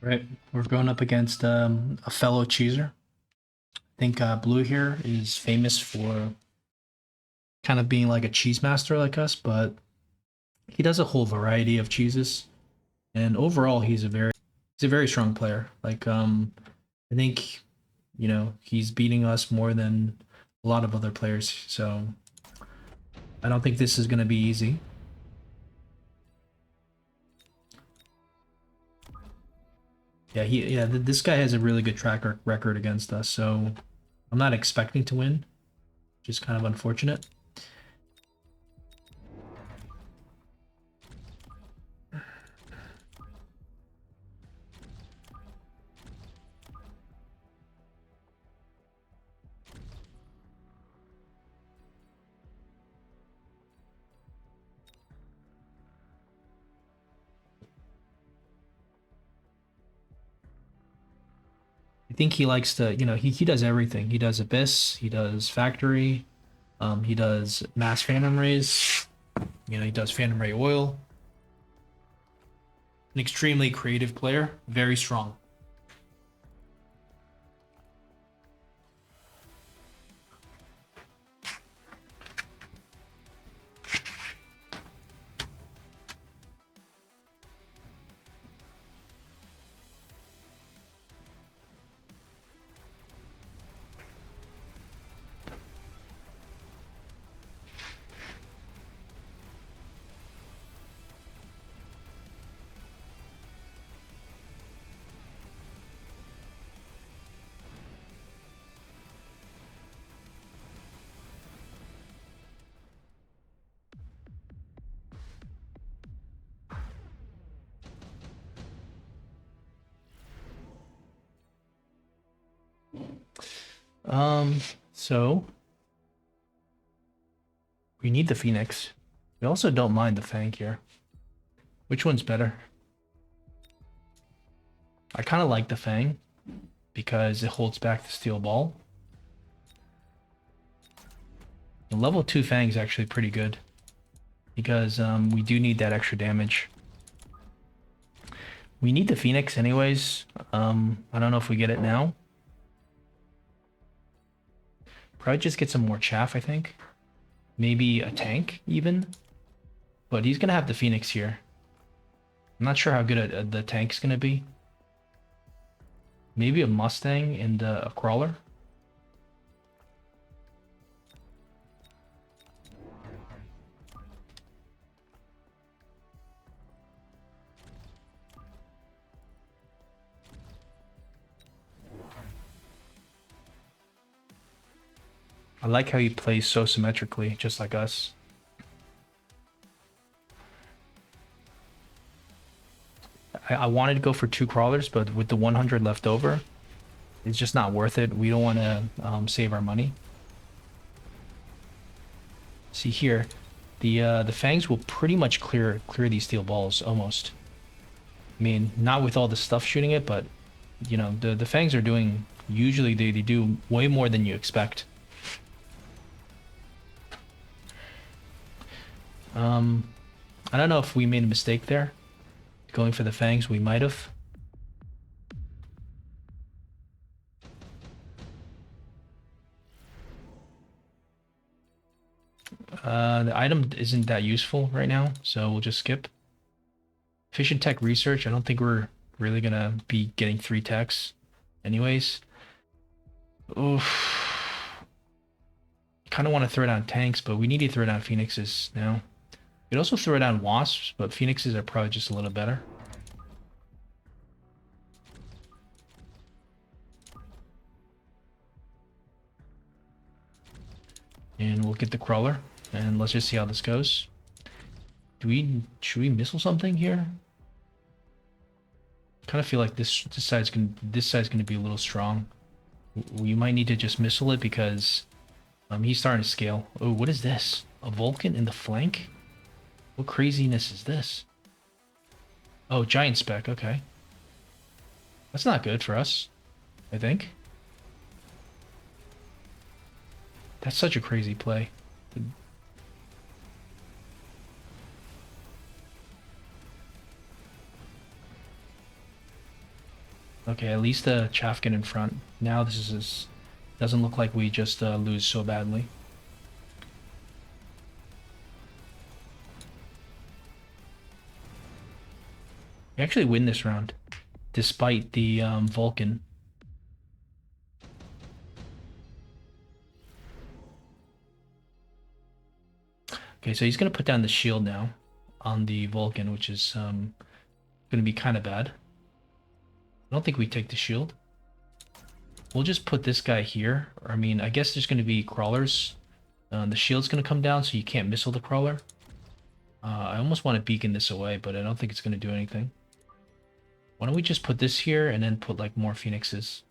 Right. We're going up against a fellow cheeser. I think Blue here is famous for kind of being like a cheese master like us, but he does a whole variety of cheeses. And overall, he's a very strong player. I think he's beating us more than a lot of other players. So I don't think this is going to be easy. This guy has a really good record against us. So I'm not expecting to win, which is kind of unfortunate. I think he likes to, he does everything. He does Abyss, he does Factory, he does Mass Phantom Rays, he does Phantom Ray Oil. An extremely creative player, very strong. Um, so we need the Phoenix. We also don't mind the Fang here. Which one's better? I kind of like the Fang because it holds back the steel ball. The level 2 Fang is actually pretty good because we do need that extra damage. We need the Phoenix anyways. I don't know if we get it now. Probably just get some more chaff, I think. Maybe a tank, even. But he's going to have the Phoenix here. I'm not sure how good the tank's going to be. Maybe a Mustang and a Crawler. I like how he plays so symmetrically, just like us. I wanted to go for 2 crawlers, but with the 100 left over, it's just not worth it. We don't want to save our money. See here, the fangs will pretty much clear these steel balls almost. I mean, not with all the stuff shooting it, but the fangs are doing, usually they do way more than you expect. I don't know if we made a mistake there. Going for the fangs, we might have. The item isn't that useful right now, so we'll just skip. Efficient tech research, I don't think we're really gonna be getting 3 techs anyways. Oof. Kind of want to throw down tanks, but we need to throw down phoenixes now. We'd also throw down wasps, but phoenixes are probably just a little better. And we'll get the crawler, and let's just see how this goes. Should we missile something here? Kind of feel like this side's gonna be a little strong. We might need to just missile it because he's starting to scale. Oh, what is this? A Vulcan in the flank? What craziness is this? Oh, giant spec. Okay, that's not good for us, I think. That's such a crazy play. Okay, at least the chaff get in front. Now this is doesn't look like we just lose so badly. We actually win this round, despite the Vulcan. Okay, so he's gonna put down the shield now on the Vulcan, which is gonna be kind of bad. I don't think we take the shield. We'll just put this guy here. I mean, I guess there's gonna be crawlers. The shield's gonna come down, so you can't missile the crawler. I almost want to beacon this away, but I don't think it's gonna do anything. Why don't we just put this here and then put like more phoenixes?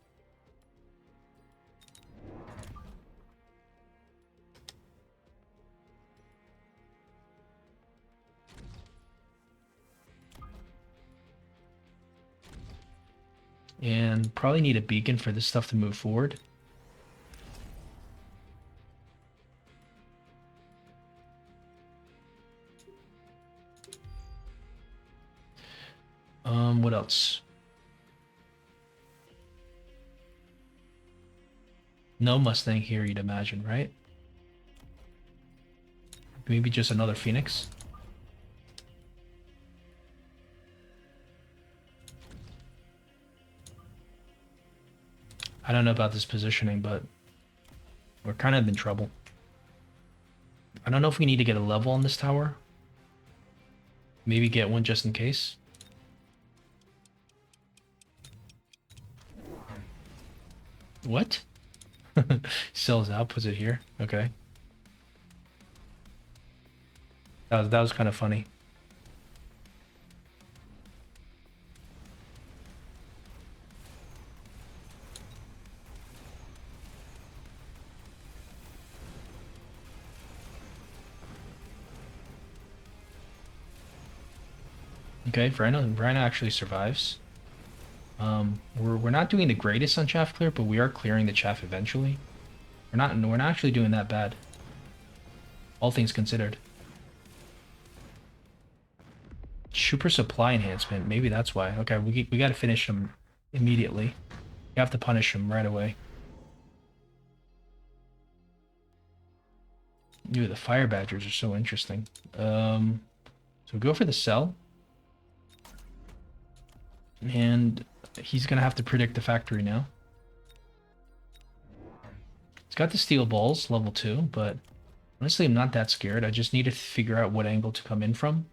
And probably need a beacon for this stuff to move forward. What else? No Mustang here, you'd imagine, right? Maybe just another Phoenix. I don't know about this positioning, but we're kind of in trouble. I don't know if we need to get a level on this tower. Maybe get one just in case. What? Sells out, puts it here. Okay. That was kind of funny. Okay, Vrina actually survives. We're not doing the greatest on chaff clear, but we are clearing the chaff eventually. We're not actually doing that bad. All things considered. Super supply enhancement, maybe that's why. Okay, we gotta finish him immediately. You have to punish him right away. Ooh, the fire badgers are so interesting. So go for the cell. And he's gonna have to predict the factory now. He's got the steel balls, level 2, but honestly I'm not that scared. I just need to figure out what angle to come in from.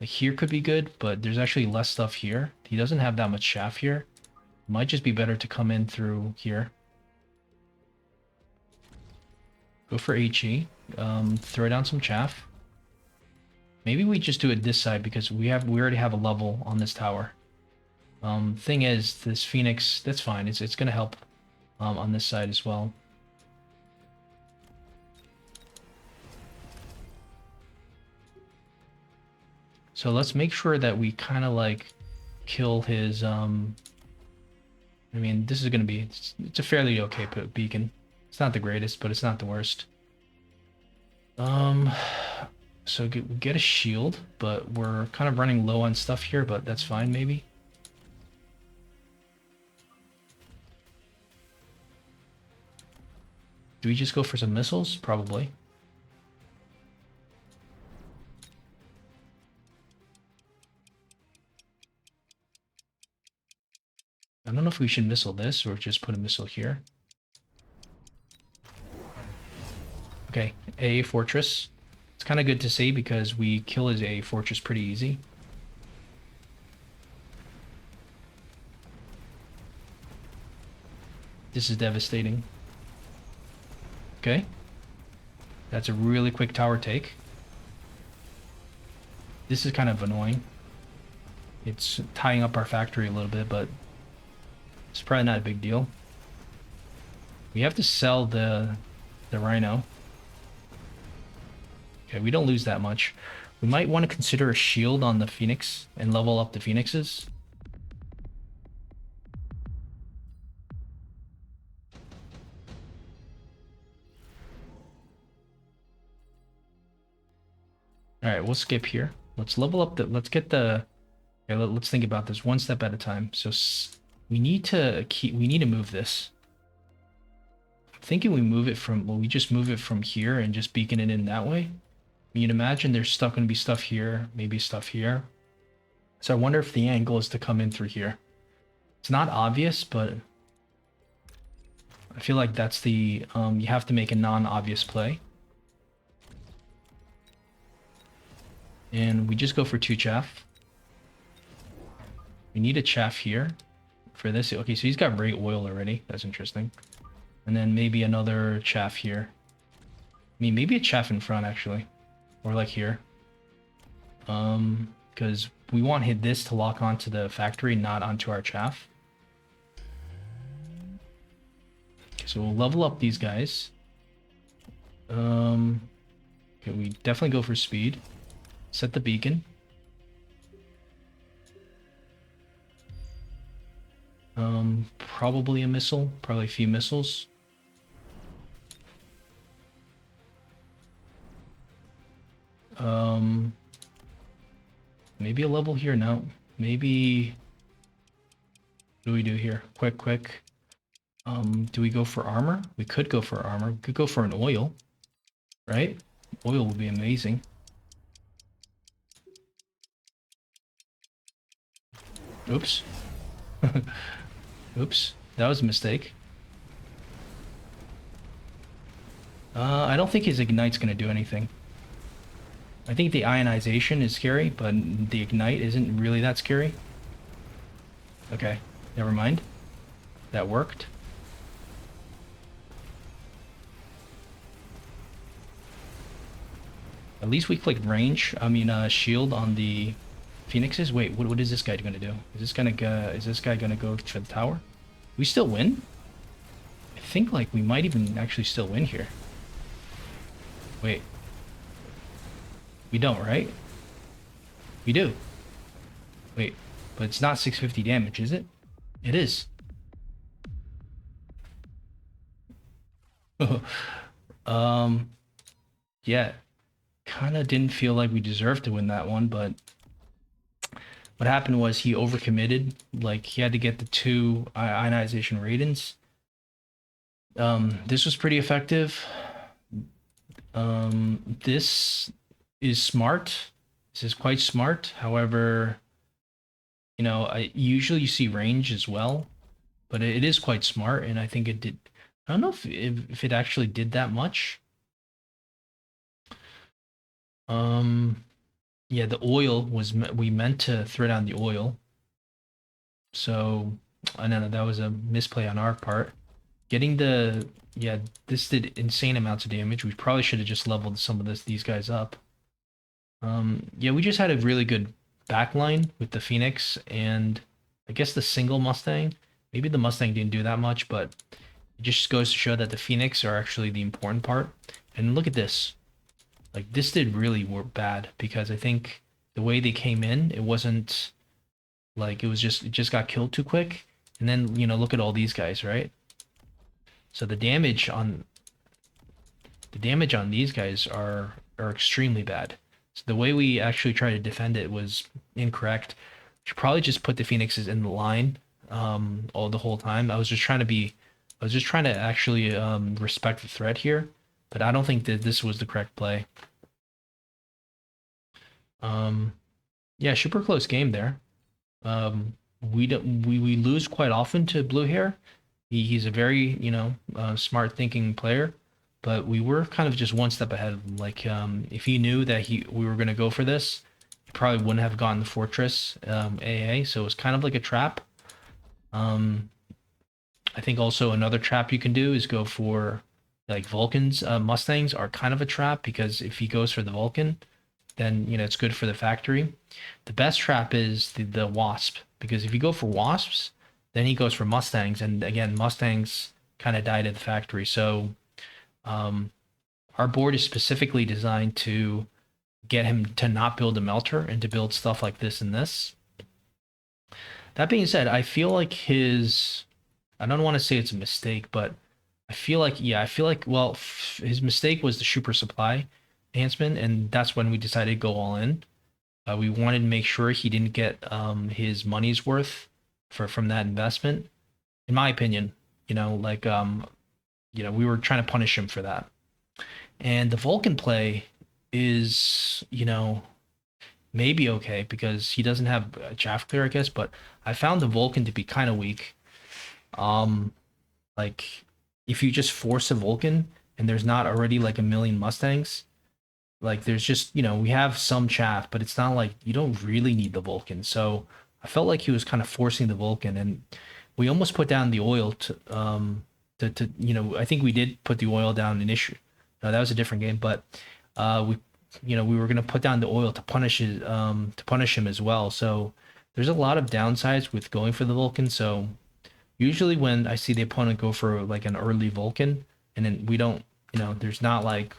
Like here could be good, but there's actually less stuff here. He doesn't have that much chaff here. It might just be better to come in through here. Go for HE. Throw down some chaff. Maybe we just do it this side because we already have a level on this tower. Thing is, this Phoenix, that's fine. It's gonna help on this side as well. So let's make sure that we kind of like kill his I mean, this is gonna be it's a fairly okay beacon. It's not the greatest, but it's not the worst. So get a shield, but we're kind of running low on stuff here, but that's fine maybe. Do we just go for some missiles? Probably. I don't know if we should missile this or just put a missile here. Okay, A fortress. It's kind of good to see because we kill his A fortress pretty easy. This is devastating. Okay. That's a really quick tower take. This is kind of annoying. It's tying up our factory a little bit, but it's probably not a big deal. We have to sell the Rhino. Okay, we don't lose that much. We might want to consider a shield on the Phoenix and level up the Phoenixes. All right, we'll skip here. Let's level up let's get the, okay, let's think about this one step at a time. So We need to move this. I'm thinking we move it from, well, we just move it from here and just beacon it in that way. I mean, imagine there's stuff going to be stuff here, maybe stuff here. So I wonder if the angle is to come in through here. It's not obvious, but I feel like that's the, you have to make a non-obvious play. And we just go for 2 chaff. We need a chaff here for this. Okay, so he's got great oil already. That's interesting. And then maybe another chaff here. I mean, maybe a chaff in front, actually. Or like here. Because we want this to lock onto the factory, not onto our chaff. Okay, so we'll level up these guys. Okay, we definitely go for speed. Set the beacon. Probably a missile. Probably a few missiles. Maybe a level here. No. Maybe... What do we do here? Quick. Do we go for armor? We could go for armor. We could go for an oil. Right? Oil would be amazing. Oops. Oops. That was a mistake. I don't think his ignite's going to do anything. I think the ionization is scary, but the ignite isn't really that scary. Okay, never mind. That worked. At least we clicked range. I mean, shield on the phoenixes. Wait, what is this guy gonna do? Is this guy gonna go for the tower? We still win? I think like we might even actually still win here. Wait. We don't, right? We do. Wait, but it's not 650 damage, is it? It is. Yeah. Kind of didn't feel like we deserved to win that one, but what happened was he overcommitted. Like, he had to get the 2 ionization Raidens. This was pretty effective. This is smart. This is quite smart. However, you know, usually you see range as well, but it is quite smart, and I think it did. I don't know if it actually did that much. Yeah, the oil was we meant to throw down the oil. So, I don't know, that was a misplay on our part. Getting the, yeah, this did insane amounts of damage. We probably should have just leveled some of these guys up. Yeah, we just had a really good backline with the Phoenix and I guess the single Mustang. Maybe the Mustang didn't do that much, but it just goes to show that the Phoenix are actually the important part. And look at this. Like, this did really bad because I think the way they came in, it wasn't like it just got killed too quick. And then, you know, look at all these guys, right? So the damage on these guys are extremely bad. So the way we actually tried to defend it was incorrect. We should probably just put the Phoenixes in the line all the whole time. I was just trying to actually respect the threat here, but I don't think that this was the correct play. Yeah, super close game there. We lose quite often to Blue Hair. He's a very, you know, smart thinking player, but we were kind of just one step ahead of him. Like, if he knew that we were going to go for this, he probably wouldn't have gotten the Fortress AA, so it was kind of like a trap. I think also another trap you can do is go for, like, Vulcans. Mustangs are kind of a trap because if he goes for the Vulcan, then, you know, it's good for the factory. The best trap is the Wasp, because if you go for Wasps, then he goes for Mustangs, and again, Mustangs kind of died at the factory. So our board is specifically designed to get him to not build a melter and to build stuff like this and this. That being said, I feel like I don't want to say it's a mistake, but I feel like, well, his mistake was the super supply enhancement, and that's when we decided to go all in. We wanted to make sure he didn't get his money's worth from that investment, in my opinion. We were trying to punish him for that. And the Vulcan play is, maybe okay because he doesn't have a chaff clear, I guess, but I found the Vulcan to be kind of weak. Um, like if you just force a Vulcan and there's not already like a million Mustangs, like there's just, we have some chaff, but it's not like you don't really need the Vulcan. So I felt like he was kind of forcing the Vulcan, and we almost put down the oil I think we did put the oil down initially. No, that was a different game, but we were gonna put down the oil to punish him as well. So there's a lot of downsides with going for the Vulcan. So usually when I see the opponent go for like an early Vulcan, and then we don't, there's not like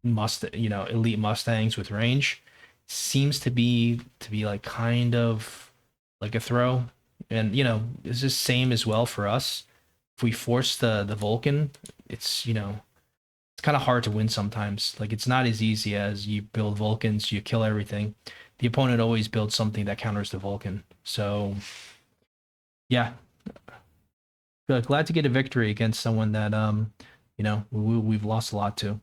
elite Mustangs with range, seems to be like kind of like a throw. And it's the same as well for us. If we force the Vulcan, it's kind of hard to win sometimes. Like it's not as easy as you build Vulcans, you kill everything. The opponent always builds something that counters the Vulcan. So yeah, glad to get a victory against someone that we've lost a lot to.